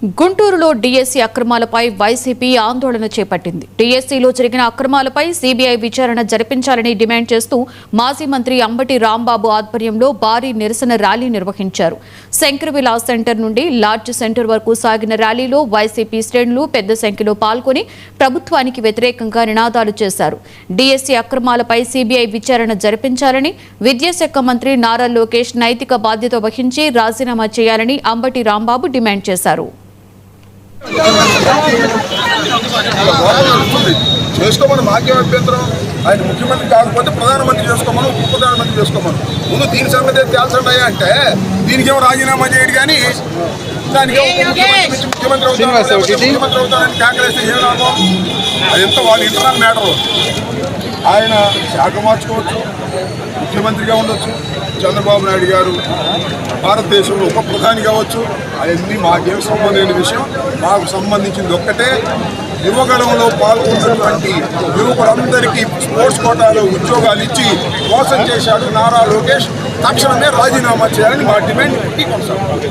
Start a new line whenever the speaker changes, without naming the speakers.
గుంటూరులో DSC అక్రమాలపై YCP ఆందోళన చేపట్టింది. డీఎస్సీలో జరిగిన అక్రమాలపై సీబీఐ విచారణ జరిపించాలని డిమాండ్ చేస్తూ మాజీ మంత్రి అంబటి రాంబాబు ఆధ్వర్యంలో భారీ నిరసన ర్యాలీ నిర్వహించారు. శంకర్ విలాస్ సెంటర్ నుండి లార్జ్ సెంటర్ వరకు సాగిన ర్యాలీలో వైసీపీ శ్రేణులు పెద్ద సంఖ్యలో పాల్గొని ప్రభుత్వానికి వ్యతిరేకంగా నినాదాలు చేశారు. డీఎస్సీ అక్రమాలపై సీబీఐ విచారణ జరిపించాలని, విద్యాశాఖ మంత్రి నారా లోకేష్ నైతిక బాధ్యత వహించి రాజీనామా చేయాలని అంబటి రాంబాబు డిమాండ్ చేశారు.
చేసుకోమని మాకే అభ్యంతరం. ఆయన ముఖ్యమంత్రి కాకపోతే ప్రధానమంత్రి చేసుకోమని, ఉప ప్రధానమంత్రి చేసుకోమని. ముందు దీని సంగతి తేల్చండి అంటే దీనికేమో రాజీనామా చేయడు కానీ దానికేమో ముఖ్యమంత్రి అవుతానని కేకలేస్తే ఏం లాభం? అదంతా వాళ్ళ ఇంటర్నల్ మ్యాటర్. ఆయన శాఖ మార్చుకోవచ్చు, ముఖ్యమంత్రిగా ఉండొచ్చు, చంద్రబాబు నాయుడు గారు భారతదేశంలో ఉప ప్రధాని కావచ్చు. అవన్నీ మాకేం సంబంధం లేని విషయం. మాకు సంబంధించింది ఒక్కటే, యువగణంలో పాల్గొన్నటువంటి యువకులందరికీ స్పోర్ట్స్ కోటాలో ఉద్యోగాలు ఇచ్చి మోసం చేశాడు నారా లోకేష్. తక్షణమే రాజీనామా చేయాలని మా డిమాండ్ కొనసాగుతుంది.